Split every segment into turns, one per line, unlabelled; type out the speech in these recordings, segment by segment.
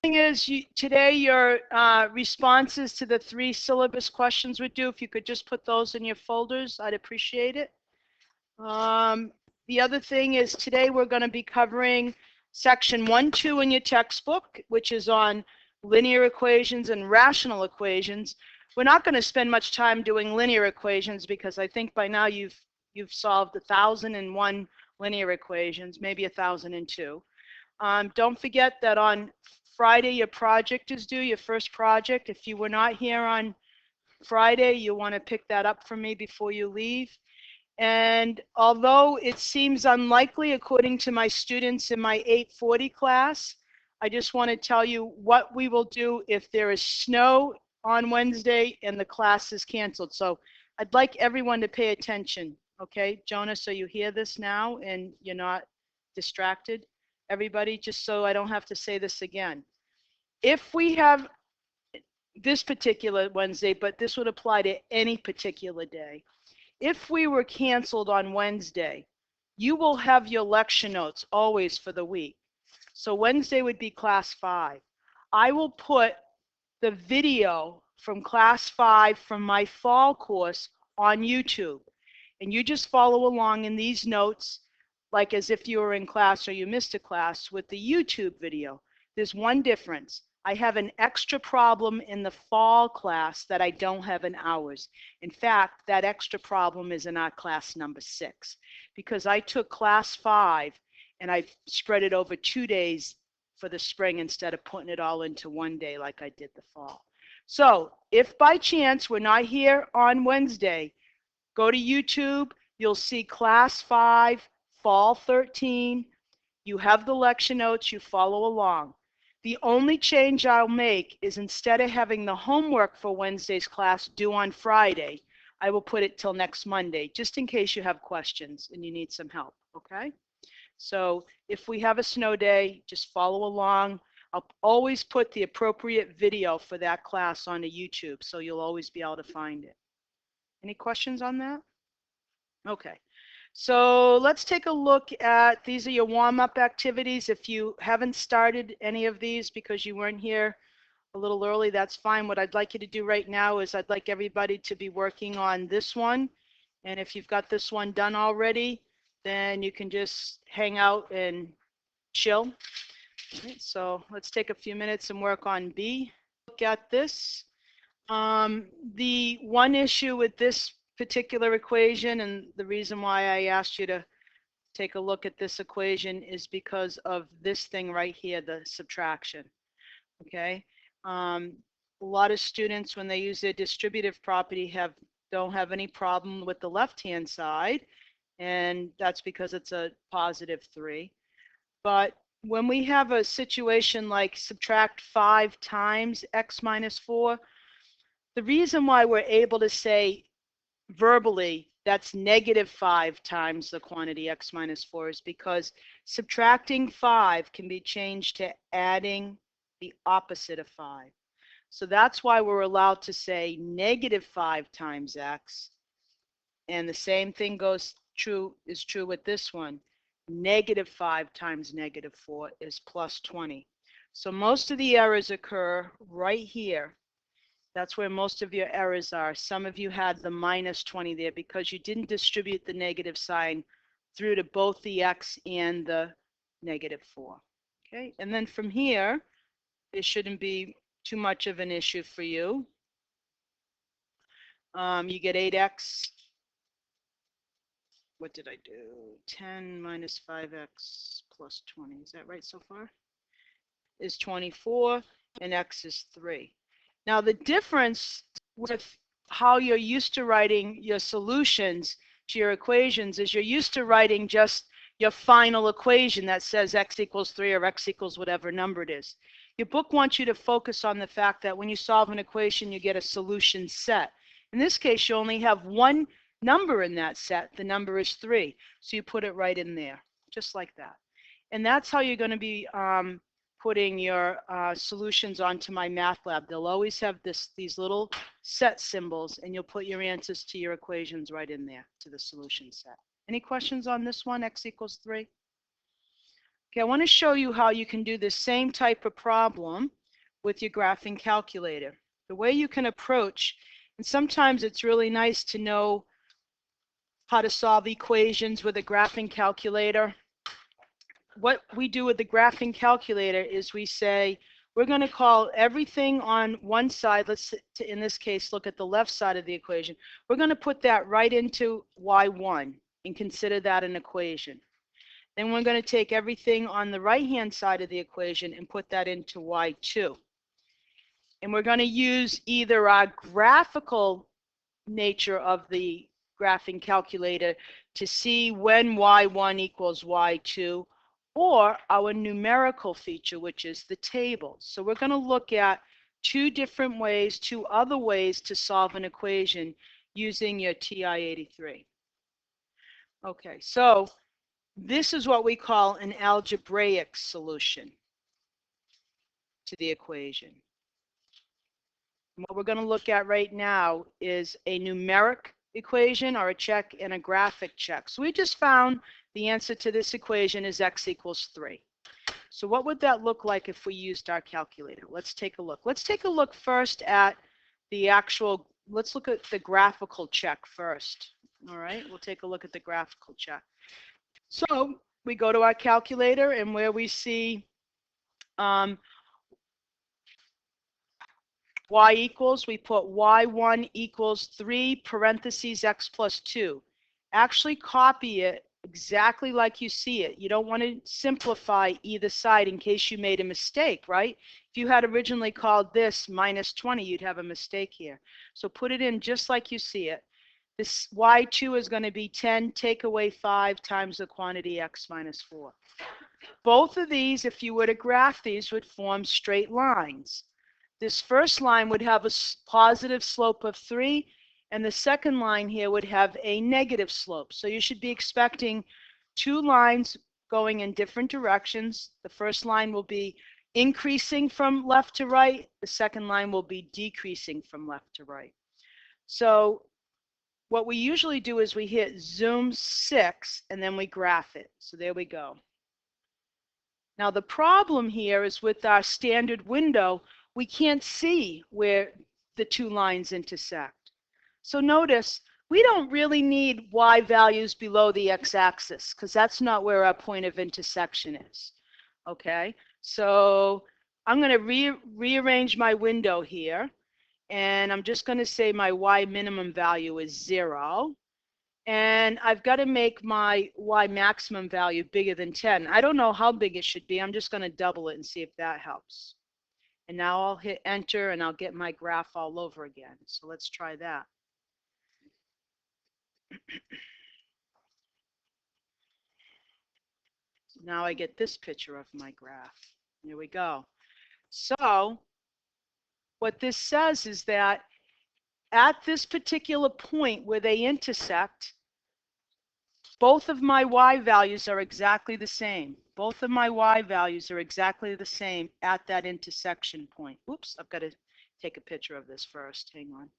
thing is, today your responses to the 3 syllabus questions were due. If you could just put those in your folders, I'd appreciate it. The other thing is today we're going to be covering section 1-2 in your textbook, which is on linear equations and rational equations. We're not going to spend much time doing linear equations because I think by now you've solved 1,001 linear equations, maybe 1,002. Don't forget that on Friday your project is due, your first project. If you were not here on Friday, you want to pick that up from me before you leave. And although it seems unlikely according to my students in my 840 class, I just want to tell you what we will do if there is snow on Wednesday and the class is canceled. So I'd like everyone to pay attention, okay? Jonah, so you hear this now and you're not distracted. Everybody, just so I don't have to say this again. If we have this particular Wednesday, but this would apply to any particular day. If we were canceled on Wednesday, you will have your lecture notes always for the week. So Wednesday would be class 5. I will put the video from class 5 from my fall course on YouTube. And you just follow along in these notes like as if you were in class or you missed a class with the YouTube video. There's one difference. I have an extra problem in the fall class that I don't have in ours. In fact, that extra problem is in our class number 6 because I took class 5 and I spread it over 2 days for the spring instead of putting it all into one day like I did the fall. So if by chance we're not here on Wednesday, go to YouTube, you'll see class 5, fall 13. You have the lecture notes, you follow along. The only change I'll make is instead of having the homework for Wednesday's class due on Friday, I will put it till next Monday, just in case you have questions and you need some help, okay? So if we have a snow day, just follow along. I'll always put the appropriate video for that class onto YouTube, so you'll always be able to find it. Any questions on that? Okay. So let's take a look at, these are your warm-up activities. If you haven't started any of these because you weren't here a little early, that's fine. What I'd like you to do right now is I'd like everybody to be working on this one. And if you've got this one done already, then you can just hang out and chill. Right, so let's take a few minutes and work on B. Look at this. The one issue with this particular equation, and the reason why I asked you to take a look at this equation is because of this thing right here, the subtraction. Okay, a lot of students when they use their distributive property don't have any problem with the left-hand side, and that's because it's a positive 3. But when we have a situation like subtract 5 times x minus 4, the reason why we're able to say verbally that's negative 5 times the quantity x minus 4 is because subtracting 5 can be changed to adding the opposite of 5. So that's why we're allowed to say negative 5 times x. And the same thing is true with this one. Negative 5 times negative 4 is plus 20. So most of the errors occur right here. That's where most of your errors are. Some of you had the minus 20 there because you didn't distribute the negative sign through to both the x and the negative 4. Okay, and then from here, it shouldn't be too much of an issue for you. You get 8x. What did I do? 10 minus 5x plus 20. Is that right so far? Is 24, and x is 3. Now the difference with how you're used to writing your solutions to your equations is you're used to writing just your final equation that says x equals 3 or x equals whatever number it is. Your book wants you to focus on the fact that when you solve an equation, you get a solution set. In this case, you only have one number in that set. The number is 3. So you put it right in there, just like that. And that's how you're going to be putting your solutions onto my math lab. They'll always have these little set symbols, and you'll put your answers to your equations right in there to the solution set. Any questions on this one, x equals 3? Okay, I want to show you how you can do the same type of problem with your graphing calculator. The way you can approach, and sometimes it's really nice to know how to solve equations with a graphing calculator. What we do with the graphing calculator is we say, we're going to call everything on one side, let's, in this case, look at the left side of the equation. We're going to put that right into y1 and consider that an equation. Then we're going to take everything on the right-hand side of the equation and put that into y2. And we're going to use either our graphical nature of the graphing calculator to see when y1 equals y2, or our numerical feature, which is the table. So we're going to look at two different ways, two other ways to solve an equation using your TI-83. Okay, so this is what we call an algebraic solution to the equation. And what we're going to look at right now is a numeric equation or a check and a graphic check. So we just found the answer to this equation is x equals 3. So what would that look like if we used our calculator? Let's take a look. Let's take a look first at the actual, let's look at the graphical check first. All right, we'll take a look at the graphical check. So we go to our calculator, and where we see y equals, we put y1 equals 3 parentheses x plus 2. Actually copy it exactly like you see it. You don't want to simplify either side in case you made a mistake, right? If you had originally called this minus 20, you'd have a mistake here. So put it in just like you see it. This y2 is going to be 10, take away 5 times the quantity x minus 4. Both of these, if you were to graph these, would form straight lines. This first line would have a positive slope of 3, and the second line here would have a negative slope. So you should be expecting two lines going in different directions. The first line will be increasing from left to right. The second line will be decreasing from left to right. So what we usually do is we hit zoom 6 and then we graph it. So there we go. Now the problem here is with our standard window, we can't see where the two lines intersect. So notice, we don't really need y values below the x-axis because that's not where our point of intersection is. Okay, so I'm going to rearrange my window here, and I'm just going to say my y minimum value is 0. And I've got to make my y maximum value bigger than 10. I don't know how big it should be. I'm just going to double it and see if that helps. And now I'll hit enter and I'll get my graph all over again. So let's try that. So now I get this picture of my graph. Here we go. So what this says is that at this particular point where they intersect, both of my y values are exactly the same. Both of my y values are exactly the same at that intersection point. Oops, I've got to take a picture of this first. Hang on.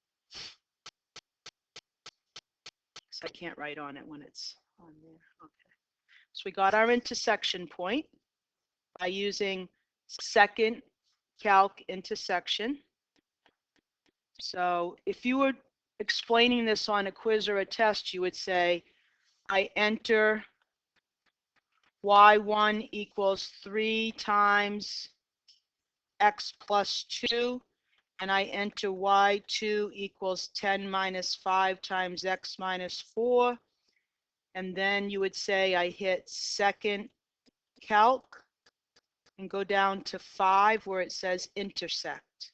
Because I can't write on it when it's on there. Okay. So we got our intersection point by using second calc intersection. So if you were explaining this on a quiz or a test, you would say, I enter y1 equals 3 times x plus 2, and I enter y2 equals 10 minus 5 times x minus 4, and then you would say I hit second calc and go down to 5 where it says intersect.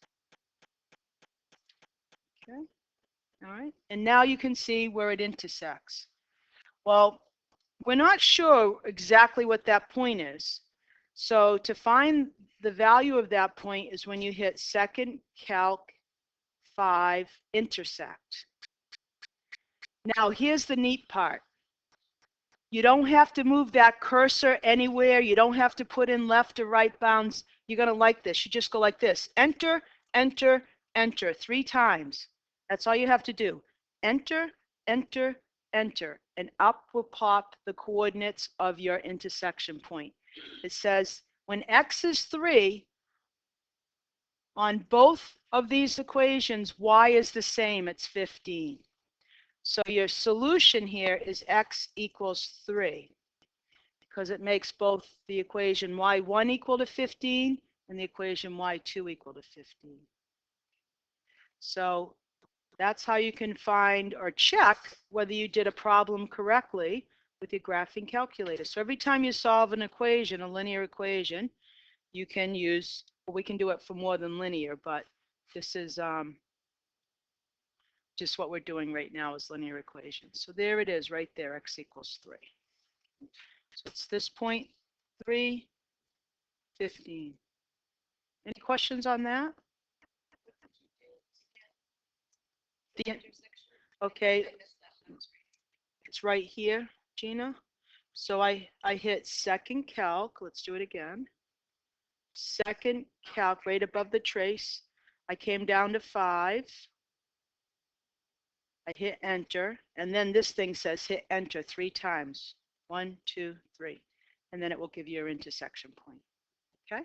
Okay, all right, and now you can see where it intersects. Well, we're not sure exactly what that point is. So to find the value of that point is when you hit second calc 5 intersect. Now here's the neat part. You don't have to move that cursor anywhere. You don't have to put in left or right bounds. You're going to like this. You just go like this. Enter, enter, enter 3 times. That's all you have to do. Enter, enter, enter, and up will pop the coordinates of your intersection point. It says when x is 3, on both of these equations, y is the same, it's 15. So your solution here is x equals 3, because it makes both the equation y1 equal to 15 and the equation y2 equal to 15. So that's how you can find or check whether you did a problem correctly with your graphing calculator. So every time you solve an equation, a linear equation, you can use, well, we can do it for more than linear, but this is just what we're doing right now is linear equations. So there it is right there, x equals 3. So it's this point, 3, 15. Any questions on that? Okay, it's right here, Gina. So I hit second calc. Let's do it again. Second calc right above the trace. I came down to 5. I hit enter, and then this thing says hit enter 3 times. 1, 2, 3. And then it will give you your intersection point. Okay?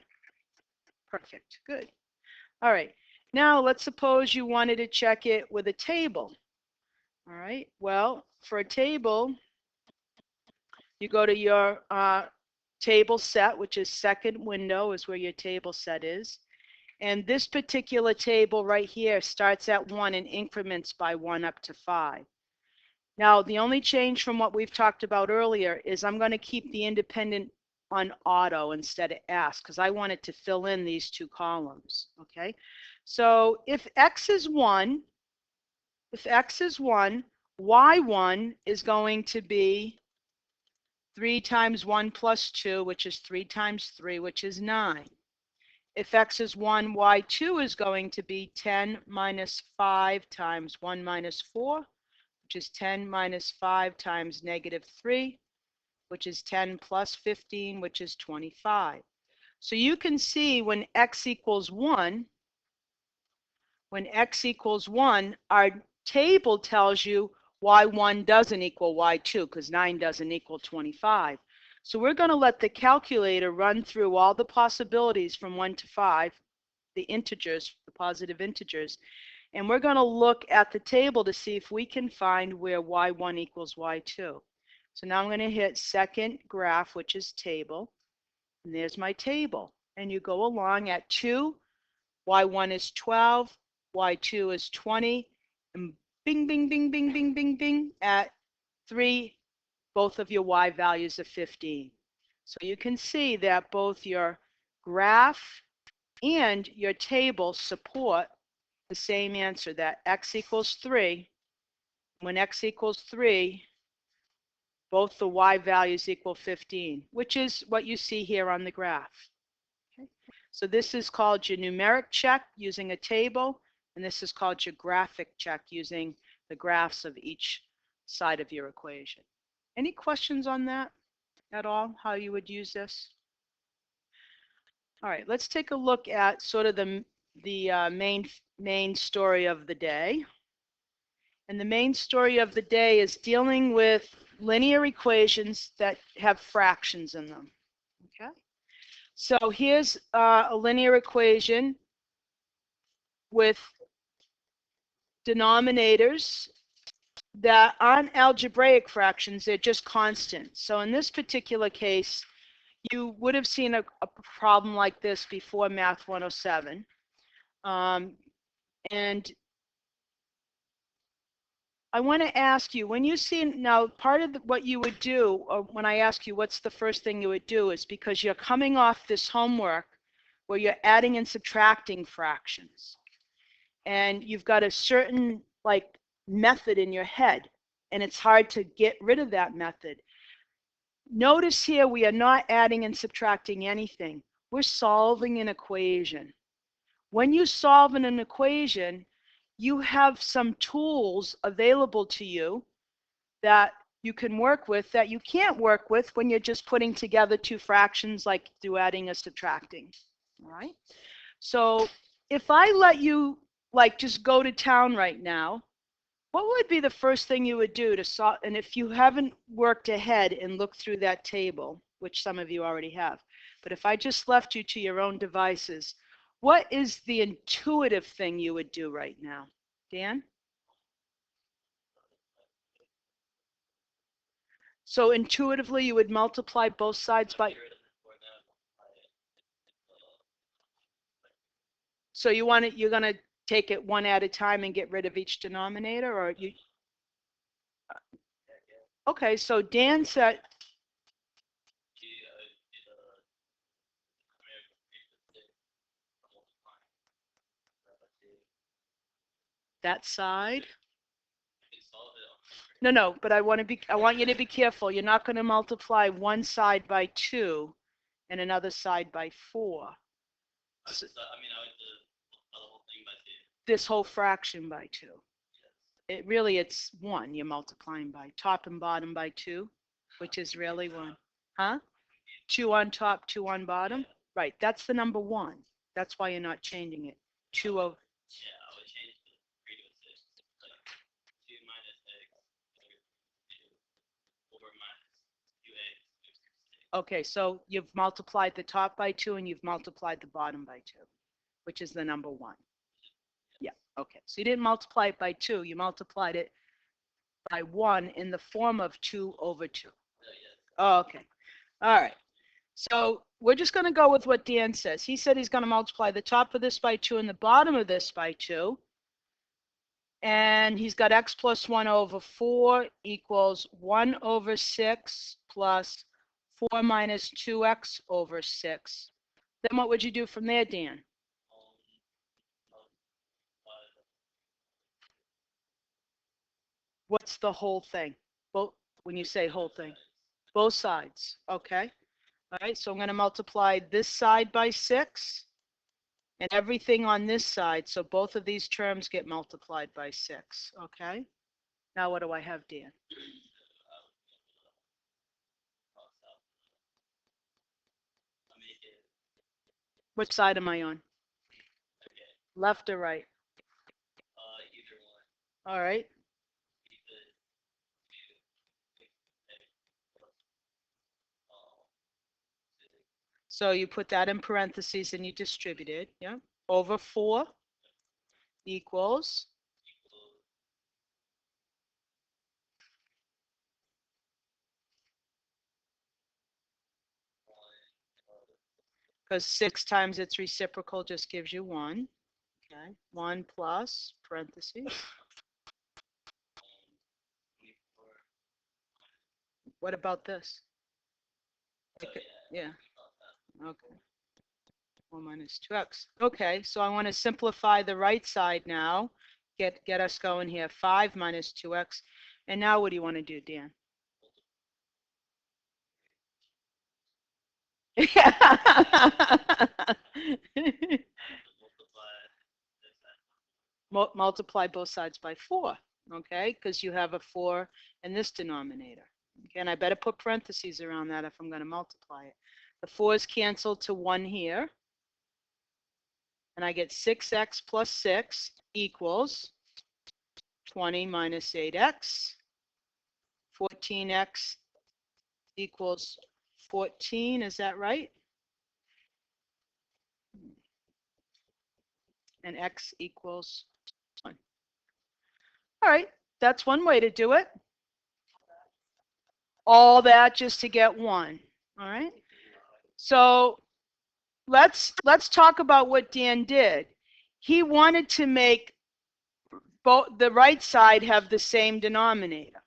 Perfect. Good. All right. Now let's suppose you wanted to check it with a table. All right. Well, for a table, you go to your table set, which is second window is where your table set is. And this particular table right here starts at 1 and increments by 1 up to 5. Now, the only change from what we've talked about earlier is I'm going to keep the independent on auto instead of ask, because I want it to fill in these 2 columns. Okay. So if x is 1, y1 is going to be 3 times 1 plus 2, which is 3 times 3, which is 9. If x is 1, y2 is going to be 10 minus 5 times 1 minus 4, which is 10 minus 5 times negative 3, which is 10 plus 15, which is 25. So you can see when x equals 1, our table tells you y1 doesn't equal y2 because 9 doesn't equal 25. So we're going to let the calculator run through all the possibilities from 1 to 5, the integers, the positive integers, and we're going to look at the table to see if we can find where y1 equals y2. So now I'm going to hit second graph, which is table, and there's my table. And you go along at 2, y1 is 12, y2 is 20, and bing, bing, bing, bing, bing, bing, bing, at 3, both of your y values are 15. So you can see that both your graph and your table support the same answer, that x equals 3. When x equals 3, both the y values equal 15, which is what you see here on the graph. Okay. So this is called your numeric check using a table, and this is called your graphic check using the graphs of each side of your equation. Any questions on that at all, how you would use this? All right, let's take a look at sort of the main story of the day. And the main story of the day is dealing with linear equations that have fractions in them. Okay, so here's a linear equation with denominators that aren't algebraic fractions, they're just constant. So in this particular case, you would have seen a problem like this before Math 107. And I want to ask you, when you see, now part of what you would do, or when I ask you what's the first thing you would do, is because you're coming off this homework where you're adding and subtracting fractions. And you've got a certain like method in your head, and it's hard to get rid of that method. Notice here we are not adding and subtracting anything. We're solving an equation. When you solve an equation, you have some tools available to you that you can work with that you can't work with when you're just putting together 2 fractions like through adding or subtracting. All right? So if I let you like just go to town right now, what would be the first thing you would do to solve? And if you haven't worked ahead and looked through that table, which some of you already have. But if I just left you to your own devices, what is the intuitive thing you would do right now? Dan? So intuitively, you would multiply both sides by... So you're going to take it one at a time and get rid of each denominator, or you... Okay, so Dan said... That side? No, but I want you to be careful. You're not going to multiply one side by 2 and another side by 4. So, I mean, I would do the whole thing by 2. This whole fraction by 2. Yes. It's 1 you're multiplying by. Top and bottom by 2, which is really 1. Huh? 2 on top, 2 on bottom? Right, that's the number 1. That's why you're not changing it. 2 of... Yeah, I would change the 3 to 6. Like 2 minus x over minus 2x. Okay, so you've multiplied the top by 2 and you've multiplied the bottom by 2, which is the number 1. Yeah, okay. So you didn't multiply it by 2, you multiplied it by 1 in the form of 2 over 2. Oh, okay. All right. So we're just going to go with what Dan says. He said he's going to multiply the top of this by 2 and the bottom of this by 2. And he's got x plus 1 over 4 equals 1 over 6 plus 4 minus 2x over 6. Then what would you do from there, Dan? What's the whole thing? Both, when you say whole thing? Both sides. Okay. All right, so I'm going to multiply this side by 6 and everything on this side. So both of these terms get multiplied by 6. Okay. Now what do I have, Dan? Which side am I on? Left or right? Either one. All right. So you put that in parentheses and you distribute it, yeah? Over 4 equals because 6 times its reciprocal just gives you 1. Okay, 1 plus parentheses. What about this? Yeah. Okay. 1 minus 2x. Okay, so I want to simplify the right side now. Get us going here. 5 minus 2x. And now what do you want to do, Dan? Multiply both sides by 4, okay? Because you have a 4 in this denominator. Okay, and I better put parentheses around that if I'm going to multiply it. The 4's canceled to 1 here. And I get 6x plus 6 equals 20 minus 8x. 14x equals 14, is that right? And x equals 1. All right, that's one way to do it. All that just to get 1. All right. So let's talk about what Dan did. He wanted to make both the right side have the same denominator.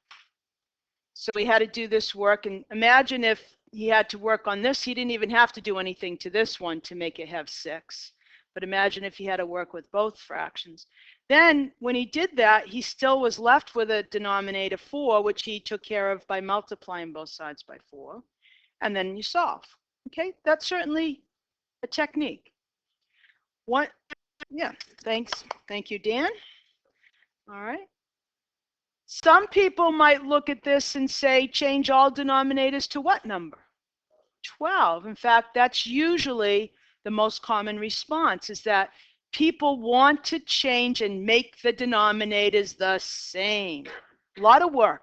So we had to do this work, and imagine if he had to work on this, he didn't even have to do anything to this one to make it have 6. But imagine if he had to work with both fractions. Then when he did that, he still was left with a denominator 4, which he took care of by multiplying both sides by 4. And then you solve. Okay, that's certainly a technique. What? Yeah, thanks. Thank you, Dan. All right. Some people might look at this and say, change all denominators to what number? 12. In fact, that's usually the most common response, is that people want to change and make the denominators the same. A lot of work.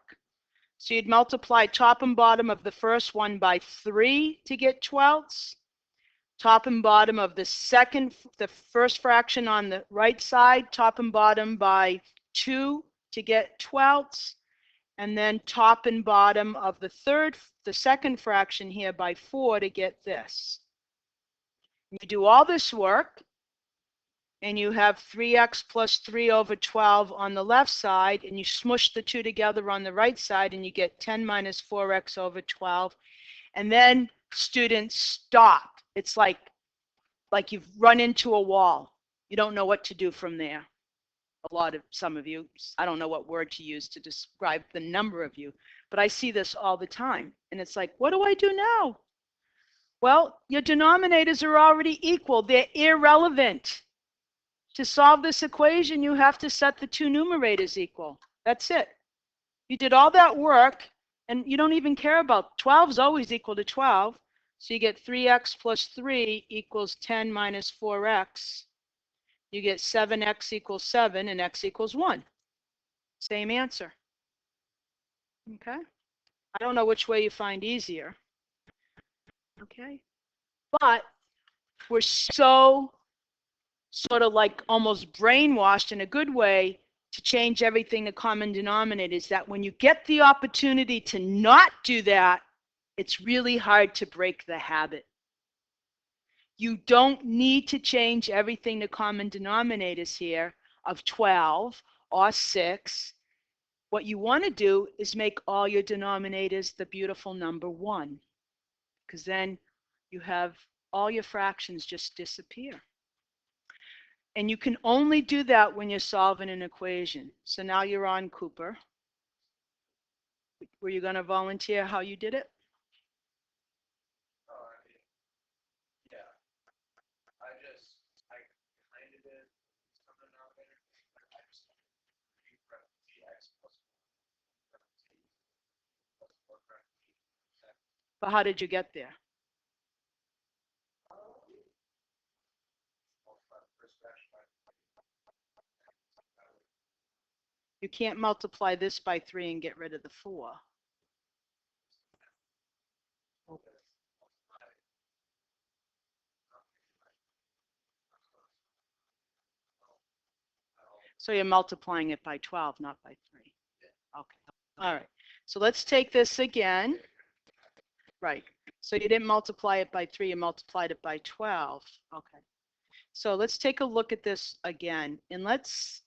So you'd multiply top and bottom of the first one by 3 to get 12ths. Top and bottom of the first fraction on the right side, top and bottom by 2 to get 12ths. And then top and bottom of the second fraction here by 4 to get this. You do all this work, and you have 3x plus 3 over 12 on the left side, and you smush the two together on the right side, and you get 10 minus 4x over 12. And then students stop. It's like you've run into a wall. You don't know what to do from there. Some of you, I don't know what word to use to describe the number of you, but I see this all the time. And it's like, what do I do now? Well, your denominators are already equal. They're irrelevant. To solve this equation, you have to set the two numerators equal. That's it. You did all that work, and you don't even care about 12 is always equal to 12. So you get 3x plus 3 equals 10 minus 4x. You get 7x equals 7, and x equals 1. Same answer. Okay? I don't know which way you find easier. Okay? But we're so sort of like almost brainwashed in a good way to change everything to common denominators that when you get the opportunity to not do that, it's really hard to break the habit. You don't need to change everything to common denominators here of 12 or 6. What you want to do is make all your denominators the beautiful number 1, because then you have all your fractions just disappear. And you can only do that when you're solving an equation. So now you're on, Cooper. Were you going to volunteer how you did it?
Yeah. I kind of did some denominator. I just dx plus 4
But how did you get there? You can't multiply this by 3 and get rid of the 4. So you're multiplying it by 12, not by 3. Okay. All right. So let's take this again. Right. So you didn't multiply it by 3, you multiplied it by 12. Okay. So let's take a look at this again. And let's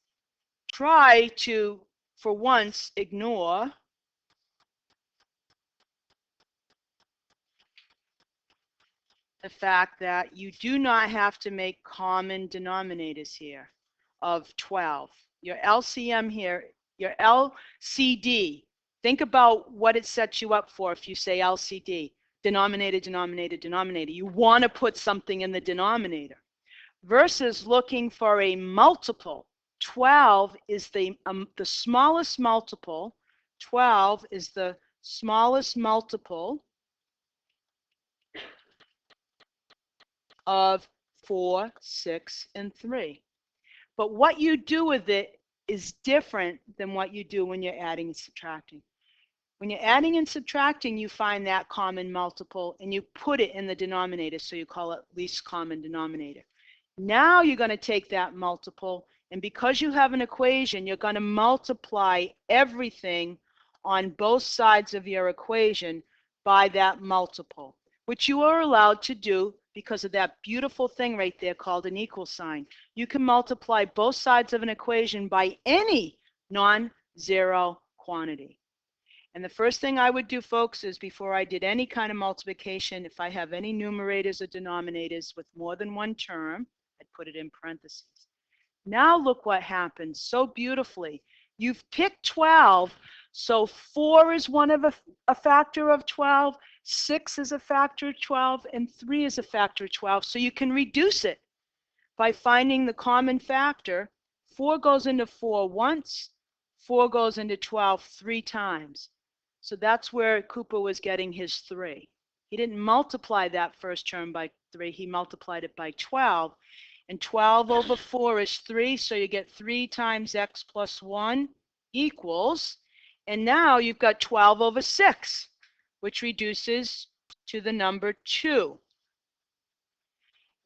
try to, for once, ignore the fact that you do not have to make common denominators here of 12. Your LCM here, your LCD, think about what it sets you up for if you say LCD, denominator, denominator, denominator. You want to put something in the denominator versus looking for a multiple. 12 is the smallest multiple. 12 is the smallest multiple of 4, 6, and 3. But what you do with it is different than what you do when you're adding and subtracting. When you're adding and subtracting, you find that common multiple and you put it in the denominator, so you call it least common denominator. Now you're going to take that multiple, and because you have an equation, you're going to multiply everything on both sides of your equation by that multiple, which you are allowed to do because of that beautiful thing right there called an equal sign. You can multiply both sides of an equation by any non-zero quantity. And the first thing I would do, folks, is before I did any kind of multiplication, if I have any numerators or denominators with more than one term, I'd put it in parentheses. Now look what happens so beautifully. You've picked 12, so 4 is one of a factor of 12, 6 is a factor of 12, and 3 is a factor of 12. So you can reduce it by finding the common factor. 4 goes into 4 once, 4 goes into 12 3 times. So that's where Cooper was getting his 3. He didn't multiply that first term by 3, he multiplied it by 12. And 12 over 4 is 3, so you get 3 times x plus 1 equals, And now you've got 12 over 6, which reduces to the number 2.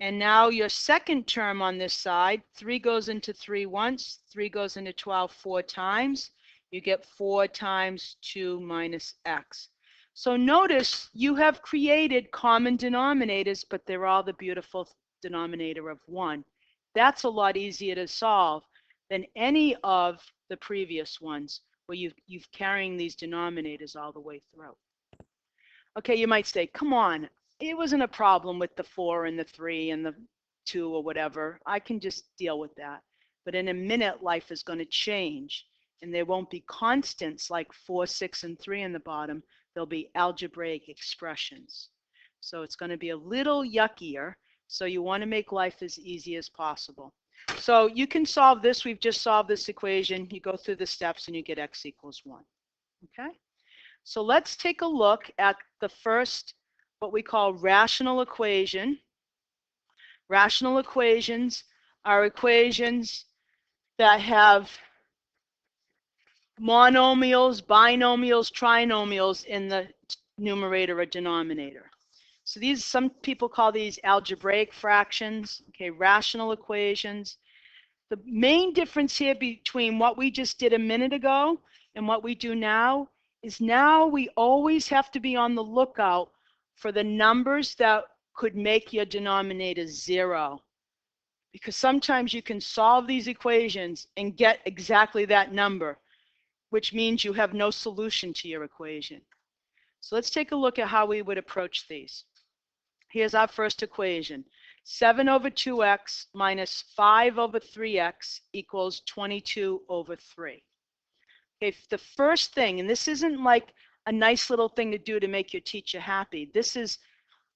And now your second term on this side, 3 goes into 3 once, 3 goes into 12 4 times. You get 4 times 2 minus x. So notice you have created common denominators, but they're all the beautiful denominator of 1. That's a lot easier to solve than any of the previous ones where you've carrying these denominators all the way through. Okay, you might say, come on, it wasn't a problem with the 4 and the 3 and the 2 or whatever. I can just deal with that. But in a minute, life is going to change. And there won't be constants like 4, 6, and 3 in the bottom. There'll be algebraic expressions. So it's going to be a little yuckier. So you want to make life as easy as possible. So you can solve this. We've just solved this equation. You go through the steps and you get x equals 1. Okay? So let's take a look at the first, what we call rational equation. Rational equations are equations that have monomials, binomials, trinomials in the numerator or denominator. So these, some people call these algebraic fractions, okay, rational equations. The main difference here between what we just did a minute ago and what we do now is now we always have to be on the lookout for the numbers that could make your denominator 0. Because sometimes you can solve these equations and get exactly that number, which means you have no solution to your equation. So let's take a look at how we would approach these. Here's our first equation. 7 over 2x minus 5 over 3x equals 22 over 3. Okay, the first thing, and this isn't like a nice little thing to do to make your teacher happy. This is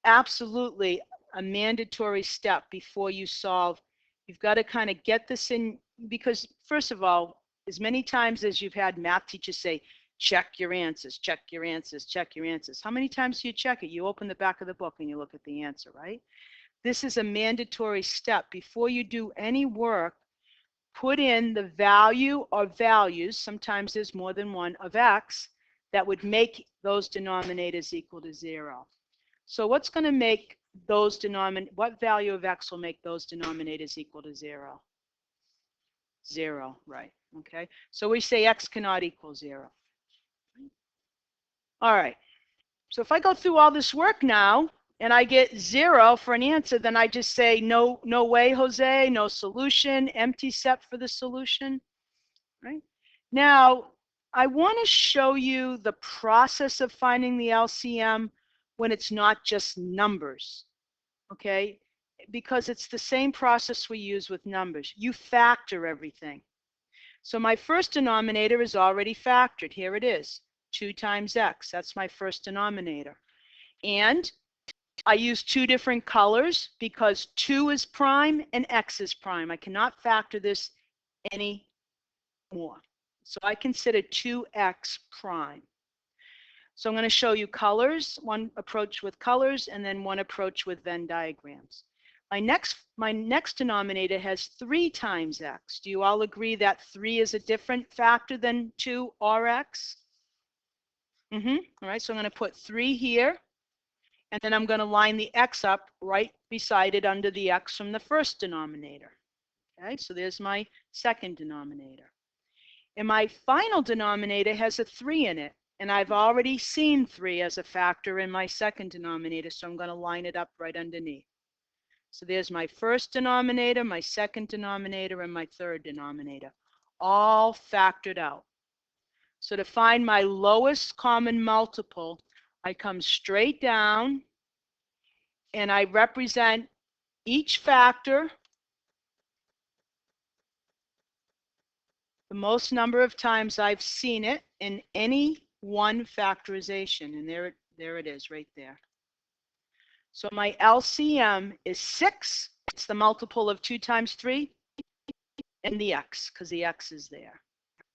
absolutely a mandatory step before you solve. You've got to kind of get this in, because first of all, as many times as you've had math teachers say, check your answers, check your answers, check your answers. How many times do you check it? You open the back of the book and you look at the answer, right? This is a mandatory step. Before you do any work, put in the value or values, sometimes there's more than one, of x that would make those denominators equal to 0. So what's going to make those what value of x will make those denominators equal to 0? 0, right, okay. So we say x cannot equal 0. All right, so if I go through all this work now, and I get 0 for an answer, then I just say, no way, Jose, no solution, empty set for the solution, right? Now, I want to show you the process of finding the LCM when it's not just numbers, okay? Because it's the same process we use with numbers. You factor everything. So my first denominator is already factored. Here it is, 2 times x. That's my first denominator. And I use 2 different colors because 2 is prime and x is prime. I cannot factor this any more. So I consider 2x prime. So I'm going to show you colors, one approach with colors and then one approach with Venn diagrams. My next denominator has 3 times x. Do you all agree that 3 is a different factor than 2 or x? All right, so I'm going to put 3 here. And then I'm going to line the x up right beside it under the x from the first denominator. Okay, so there's my second denominator. And my final denominator has a 3 in it. And I've already seen 3 as a factor in my second denominator, so I'm going to line it up right underneath. So there's my first denominator, my second denominator, and my third denominator, all factored out. So to find my lowest common multiple, I come straight down and I represent each factor, the most number of times I've seen it in any one factorization. And there it is right there. So my LCM is 6. It's the multiple of 2 times 3 and the x, because the x is there.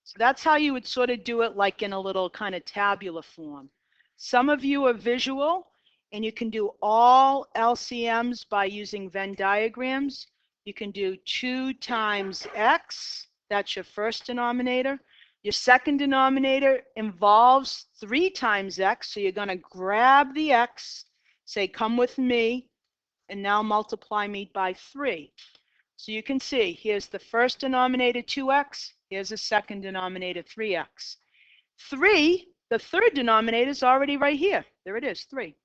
So that's how you would sort of do it, like in a little kind of tabular form. Some of you are visual, and you can do all LCMs by using Venn diagrams. You can do 2 times x, that's your first denominator, Your second denominator involves 3 times x, so you're going to grab the x, say, come with me, and now multiply me by 3. So you can see, here's the first denominator, 2x, here's the second denominator, 3x. 3, the third denominator, is already right here. There it is, 3.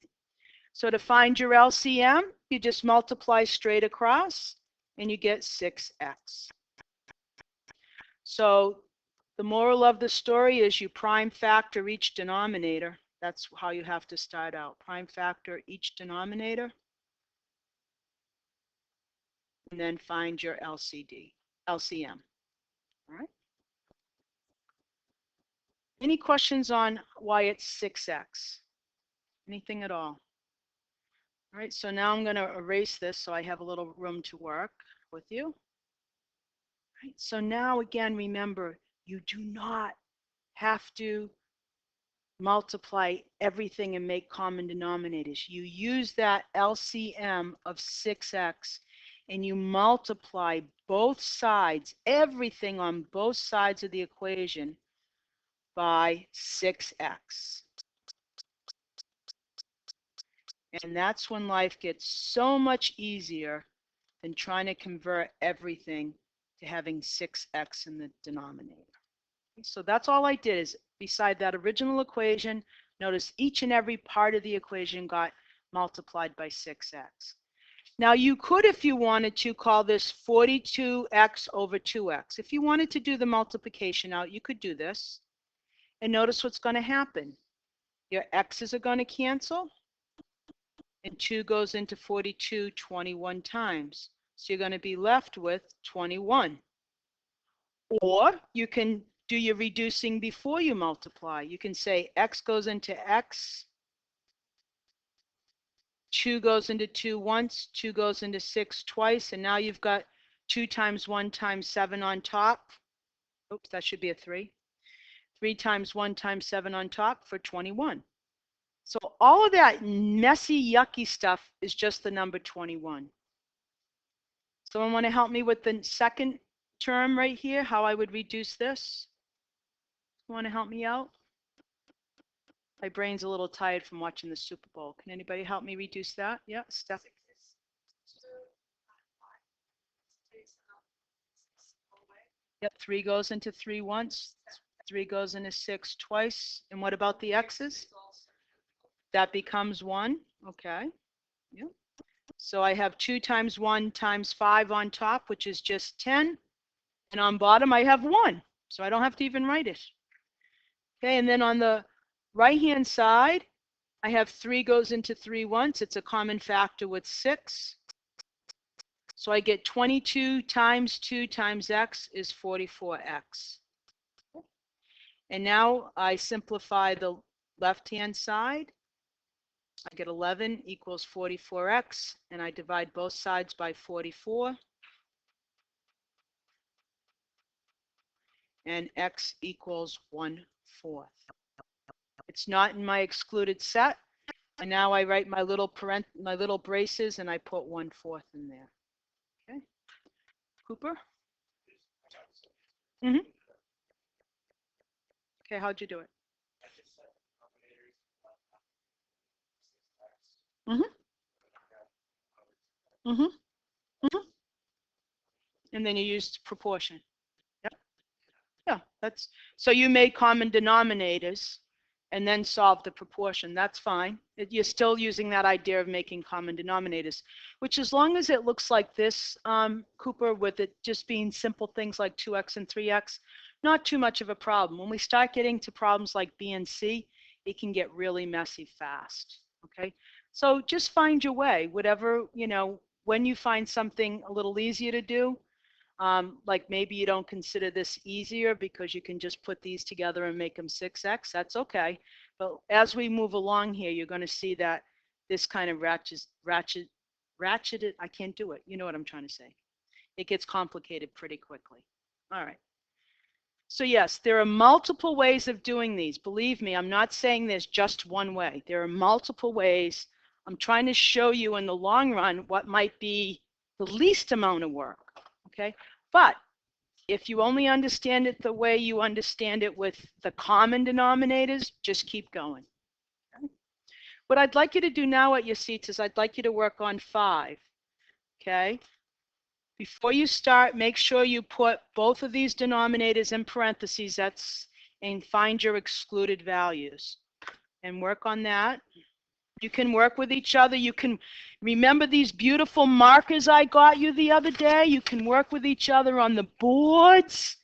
So to find your LCM, you just multiply straight across, and you get 6x. So the moral of the story is you prime factor each denominator. That's how you have to start out. Prime factor each denominator, and then find your LCM. All right. Any questions on why it's 6x? Anything at all? All right, so now I'm going to erase this so I have a little room to work with you. All right, so now again, remember, you do not have to multiply everything and make common denominators. You use that LCM of 6x and you multiply both sides, everything on both sides of the equation by 6x. And that's when life gets so much easier than trying to convert everything to having 6x in the denominator. So that's all I did is beside that original equation, notice each and every part of the equation got multiplied by 6x. Now you could, if you wanted to, call this 42x over 2x. If you wanted to do the multiplication out, you could do this. And notice what's going to happen. Your x's are going to cancel, and 2 goes into 42 21 times. So you're going to be left with 21. Or you can do your reducing before you multiply. You can say x goes into x, 2 goes into 2 once, 2 goes into 6 twice, and now you've got 2 times 1 times 7 on top. Oops, that should be a 3. 3 times 1 times 7 on top for 21. So all of that messy, yucky stuff is just the number 21. Someone want to help me with the second term right here, how I would reduce this? Want to help me out? My brain's a little tired from watching the Super Bowl. Can anybody help me reduce that? Yeah, Steph. Yep, 3 goes into 3 once, 3 goes into 6 twice. And what about the x's? That becomes 1. Okay. Yeah. So I have 2 times 1 times 5 on top, which is just 10. And on bottom, I have 1. So I don't have to even write it. Okay, and then on the right-hand side, I have 3 goes into 3 once. It's a common factor with 6. So I get 22 times 2 times x is 44x. And now I simplify the left-hand side. I get 11 equals 44x, and I divide both sides by 44. And x equals 1/4. It's not in my excluded set. And now I write my little braces, and I put 1/4 in there. Okay. Cooper? Mm-hmm. Okay, how'd you do it? Mm-hmm. Mm-hmm. Mm-hmm. And then you used proportion. Yep. Yeah, that's so you made common denominators and then solve the proportion. That's fine. You're still using that idea of making common denominators, which as long as it looks like this, Cooper, with it just being simple things like 2x and 3x, not too much of a problem. When we start getting to problems like B and C, it can get really messy fast. Okay, so just find your way, whatever, when you find something a little easier to do, like maybe you don't consider this easier because you can just put these together and make them 6x, that's okay. But as we move along here, you're going to see that this kind of ratcheted, I can't do it. You know what I'm trying to say. It gets complicated pretty quickly. All right. So yes, there are multiple ways of doing these. Believe me, I'm not saying there's just one way. There are multiple ways. I'm trying to show you in the long run what might be the least amount of work. Okay, but if you only understand it the way you understand it with the common denominators, just keep going. Okay? What I'd like you to do now at your seats is I'd like you to work on 5. Okay? Before you start, make sure you put both of these denominators in parentheses and find your excluded values. And work on that. You can work with each other. You can remember these beautiful markers I got you the other day. You can work with each other on the boards.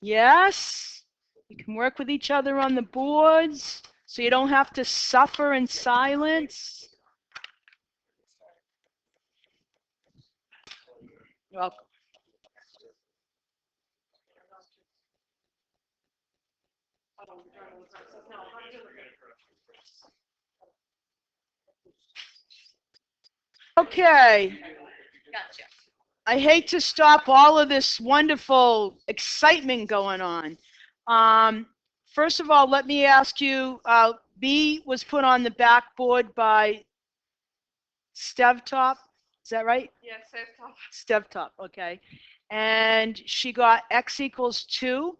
Yes. You can work with each other on the boards so you don't have to suffer in silence. You're welcome. Okay.
Gotcha.
I hate to stop all of this wonderful excitement going on. First of all, let me ask you, B was put on the backboard by Stevtop. Is that right?
Yes, self-taught.
Stevtop, okay. And she got x equals 2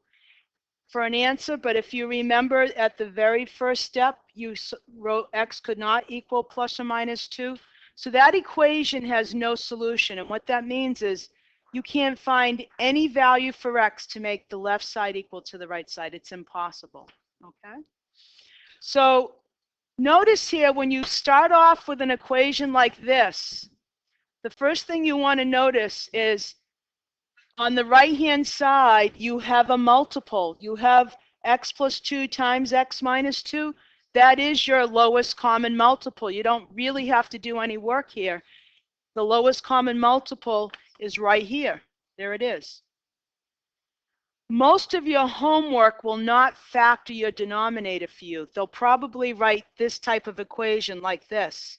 for an answer, but if you remember at the very first step, you wrote x could not equal plus or minus 2. So that equation has no solution, and what that means is you can't find any value for x to make the left side equal to the right side. It's impossible, okay? So notice here when you start off with an equation like this, the first thing you want to notice is on the right-hand side, you have a multiple. You have x plus 2 times x minus 2. That is your lowest common multiple. You don't really have to do any work here. The lowest common multiple is right here. There it is. Most of your homework will not factor your denominator for you. They'll probably write this type of equation like this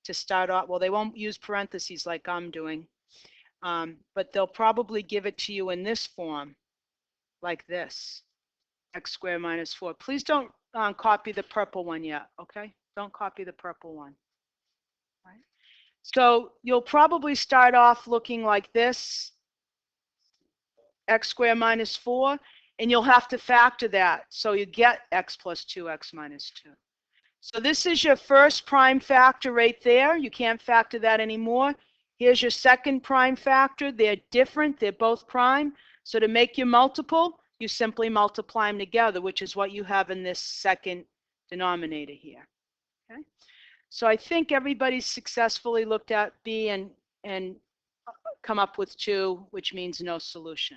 to start off. Well, they won't use parentheses like I'm doing. But they'll probably give it to you in this form, like this, x squared minus 4. Please don't copy the purple one yet, okay? Don't copy the purple one. Right? So you'll probably start off looking like this, x squared minus 4, and you'll have to factor that. So you get x plus 2x minus 2. So this is your first prime factor right there. You can't factor that anymore. Here's your second prime factor. They're different. They're both prime. So to make your multiple, you simply multiply them together, which is what you have in this second denominator here. Okay? So I think everybody's successfully looked at B and come up with 2, which means no solution.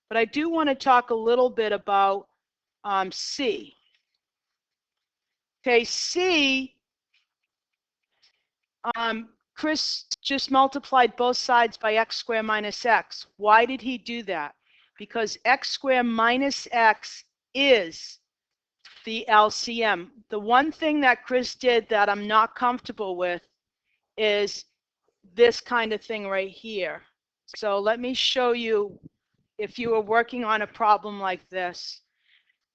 But I do want to talk a little bit about C. Okay, C, Chris just multiplied both sides by x squared minus x. Why did he do that? Because x squared minus x is the LCM. The one thing that Chris did that I'm not comfortable with is this kind of thing right here. So let me show you if you were working on a problem like this.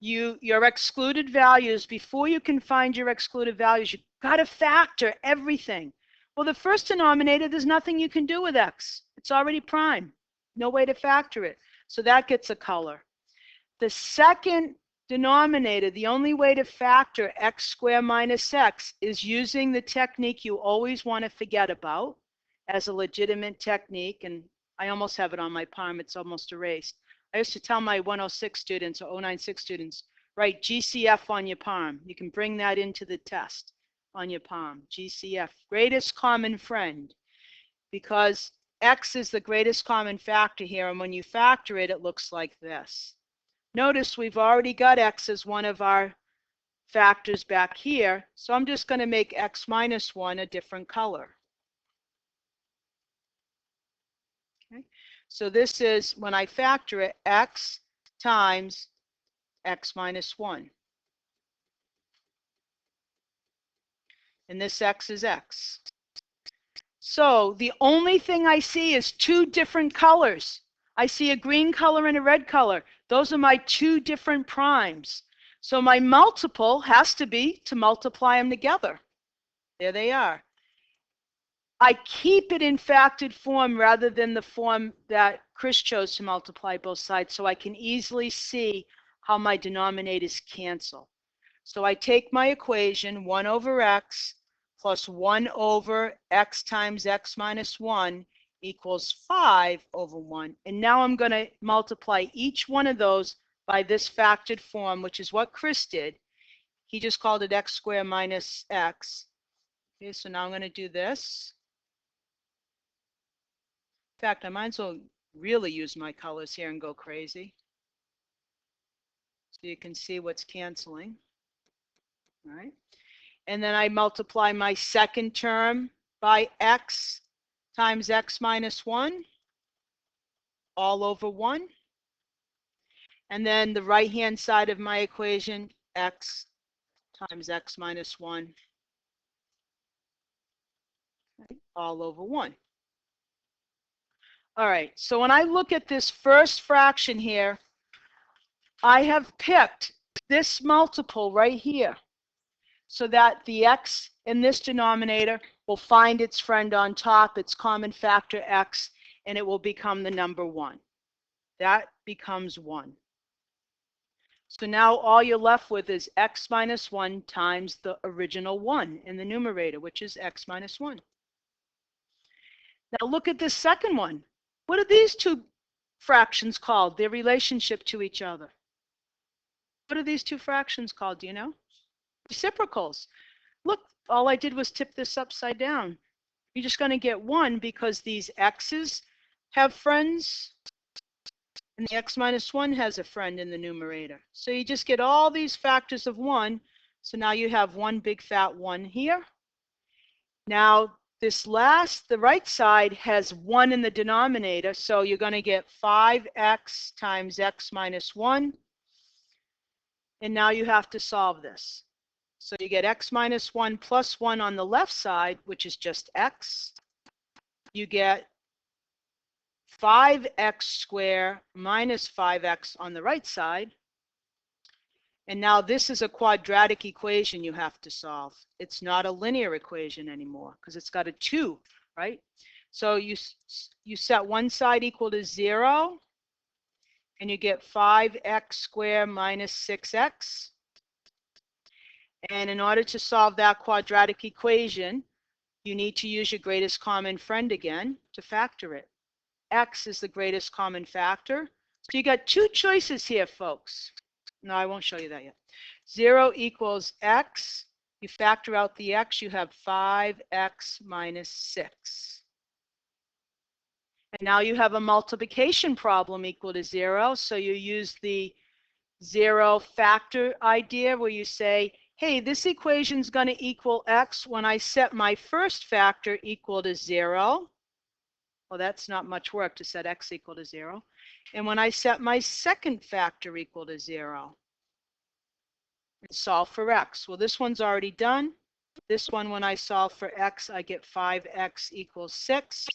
Your excluded values, before you can find your excluded values, you got to factor everything. Well, the first denominator, there's nothing you can do with x. It's already prime. No way to factor it. So that gets a color. The second denominator, the only way to factor x squared minus x is using the technique you always want to forget about as a legitimate technique. And I almost have it on my palm. It's almost erased. I used to tell my 106 students or 096 students, write GCF on your palm. You can bring that into the test on your palm. GCF, greatest common friend, because x is the greatest common factor here. And when you factor it, it looks like this. Notice we've already got x as one of our factors back here. So I'm just going to make x minus 1 a different color. Okay. So this is, when I factor it, x times x minus 1. And this x is x. So the only thing I see is 2 different colors. I see a green color and a red color. Those are my 2 different primes. So my multiple has to be to multiply them together. There they are. I keep it in factored form rather than the form that Chris chose to multiply both sides, so I can easily see how my denominators cancel. So I take my equation, 1 over x plus 1 over x times x minus 1 equals 5 over 1. And now I'm going to multiply each one of those by this factored form, which is what Chris did. He just called it x squared minus x. Okay, so now I'm going to do this. In fact, I might as well really use my colors here and go crazy. So you can see what's canceling. All right. And then I multiply my second term by x times x minus 1 all over 1. And then the right-hand side of my equation, x times x minus 1 all over 1. All right, so when I look at this first fraction here, I have picked this multiple right here so that the x in this denominator will find its friend on top, its common factor x, and it will become the number 1. That becomes 1. So now all you're left with is x minus 1 times the original 1 in the numerator, which is x minus 1. Now look at this second one. What are these two fractions called? Their relationship to each other. What are these two fractions called? Do you know? Reciprocals. Look, all I did was tip this upside down. You're just going to get 1 because these x's have friends and the x minus 1 has a friend in the numerator. So you just get all these factors of 1. So now you have one big fat 1 here. Now this last, the right side has 1 in the denominator. So you're going to get 5x times x minus 1. And now you have to solve this. So you get x minus 1 plus 1 on the left side, which is just x. You get 5x squared minus 5x on the right side. And now this is a quadratic equation you have to solve. It's not a linear equation anymore because it's got a 2, right? So you set one side equal to 0, and you get 5x squared minus 6x. And in order to solve that quadratic equation, you need to use your greatest common friend again to factor it. X is the greatest common factor. So you got two choices here, folks. No, I won't show you that yet. 0 equals x. You factor out the x, you have 5x minus 6. And now you have a multiplication problem equal to 0. So you use the 0 factor idea where you say, hey, this equation is going to equal x when I set my first factor equal to 0. Well, that's not much work to set x equal to 0. And when I set my second factor equal to 0, and solve for x. Well, this one's already done. This one, when I solve for x, I get 5x equals 6,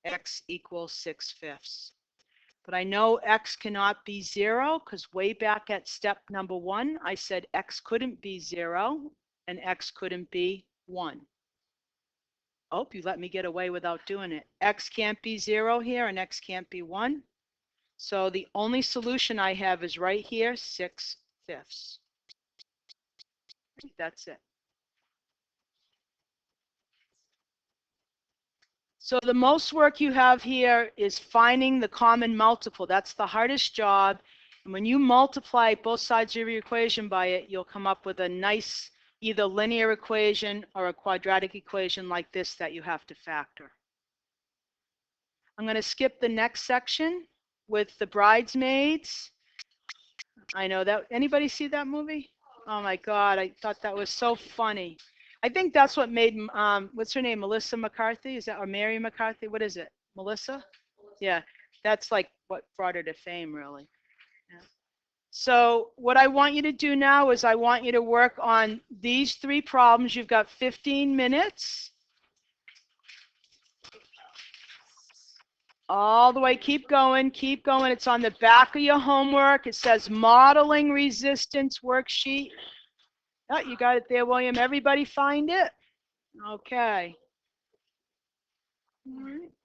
x equals 6/5. But I know x cannot be 0 because way back at step number 1, I said x couldn't be 0 and x couldn't be 1. Oh, you let me get away without doing it. X can't be 0 here and x can't be 1. So the only solution I have is right here, 6/5. That's it. So the most work you have here is finding the common multiple. That's the hardest job. And when you multiply both sides of your equation by it, you'll come up with a nice either linear equation or a quadratic equation like this that you have to factor. I'm going to skip the next section with the bridesmaids. I know that. Anybody see that movie? Oh my God, I thought that was so funny. I think that's what made, what's her name, Melissa McCarthy? Is that, or Mary McCarthy? What is it? Melissa? Yeah, that's like what brought her to fame, really. Yeah. So what I want you to do now is I want you to work on these 3 problems. You've got 15 minutes. All the way, keep going, keep going. It's on the back of your homework. It says modeling resistance worksheet. Oh, you got it there, William. Everybody find it? Okay. All right.